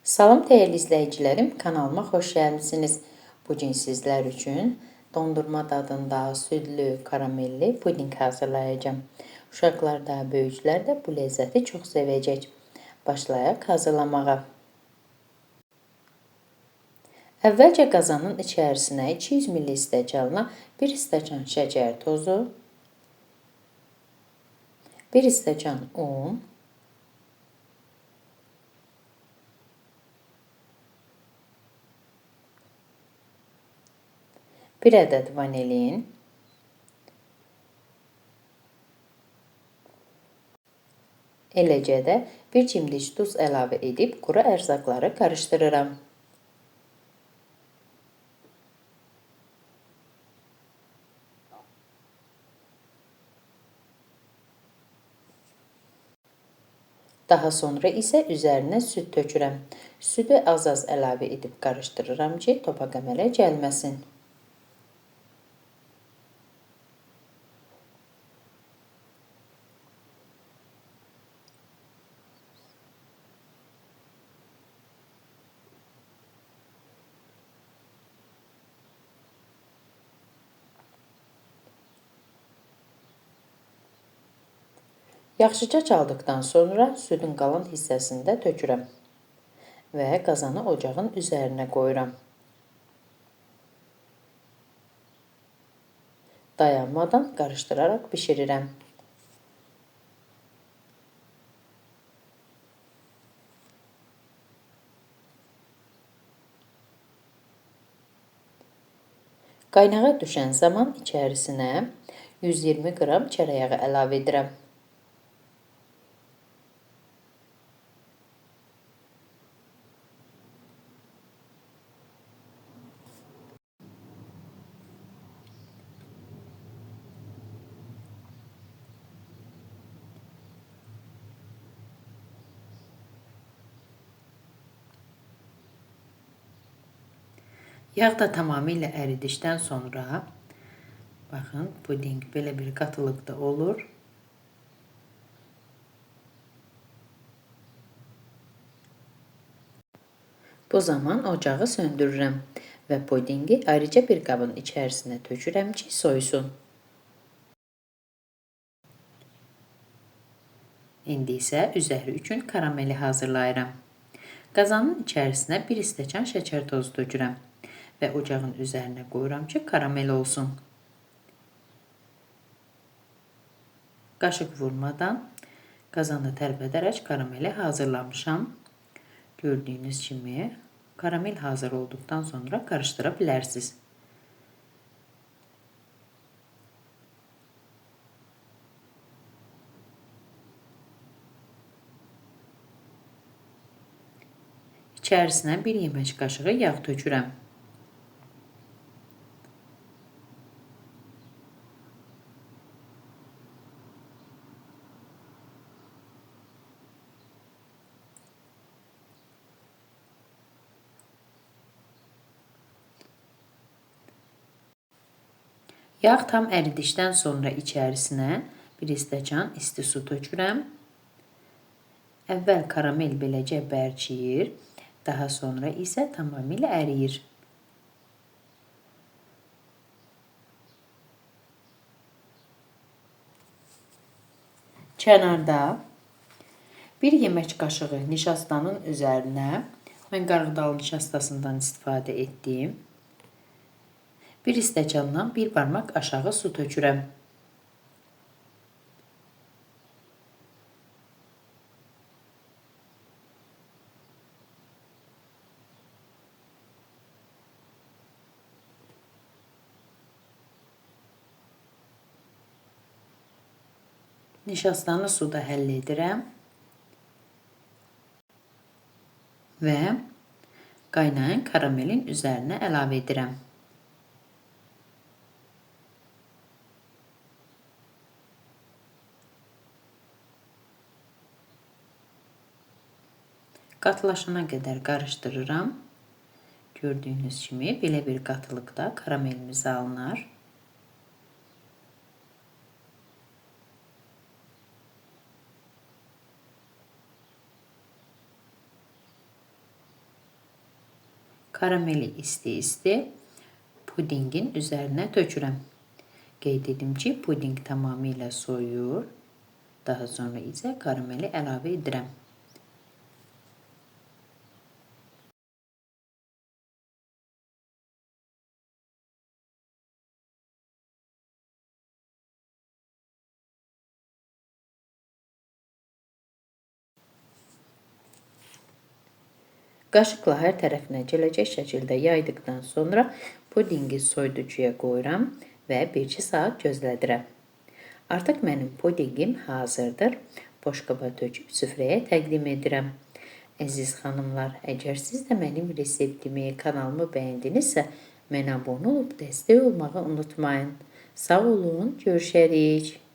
Salam dəyərli izləyicilərim, kanalıma xoş gəlmisiniz. Bugün sizlər üçün dondurma dadında südlü, karamelli puding hazırlayacağım. Uşaqlar da, böyüklər də bu ləzzəti çox sevəcək. Başlayaq hazırlamağa. Əvvəlcə qazanın içərisinə 200 ml stəkanla 1 stəkan şəkər tozu, 1 stəkan un, 1 ədəd vanilin, eləcə də 1 cimdik duz əlavə edib quru ərzaqları qarışdırıram. Daha sonra isə üzərinə süd tökürəm. Südü az-az əlavə edib qarışdırıram ki, topa qəmələ gəlməsin. Yaxşıca çaldıqdan sonra südün qalan hissəsini də tökürəm və qazanı ocağın üzərinə qoyuram. Dayanmadan qarışdıraraq bişirirəm. Qaynağa düşən zaman içərisinə 120 qram çərəyağı əlavə edirəm. Yağ da tamamilə əridikdən sonra, baxın, puding belə bir qatılıqda olur. Bu zaman ocağı söndürürəm və pudingi ayrıca bir qabın içərisinə tökürəm ki, soyusun. İndi isə üzəri üçün karameli hazırlayıram. Qazanın içərisinə 1 stəkan şəkər tozu tökürəm və ocağın üzərinə qoyuram ki, karamel olsun. Qaşıq vurmadan qazanı tərpədərək karameli hazırlamışam. Gördüyünüz kimi karamel hazır olduqdan sonra qarışdıra bilərsiniz. İçərisinə 1 yemək qaşığı yağ tökürəm. Yağ tam əridikdən sonra içərisinə 1 stəkan isti su tökürəm. Əvvəl karamel beləcə bərkiyir, daha sonra isə tamamilə əriyir. Kənarda 1 yemək qaşığı nişastanın üzərinə, mən qarğıdalı nişastasından istifadə etdim. 1 stəkandan 1 barmaq aşağı su tökürəm. Nişastanı suda həll edirəm və qaynayan karamelin üzərinə əlavə edirəm. Qatılaşana qədər qarışdırıram. Gördüyünüz kimi belə bir qatılıqda karamelimiz alınır. Karameli isti-isti pudingin üzərinə tökürəm. Qeyd edim ki, puding tamamilə soyur. Daha sonra isə karameli əlavə edirəm. Qaşıqla hər tərəfinə gələcək şəkildə yaydıqdan sonra pudingi soyuducuya qoyuram və 1-2 saat gözlədirəm. Artıq mənim pudingim hazırdır. Boşqaba töküb süfrəyə təqdim edirəm. Əziz xanımlar, əgər siz də mənim reseptimi, kanalımı bəyəndinizsə, mənə abunə olub dəstək olmağı unutmayın. Sağ olun, görüşərik.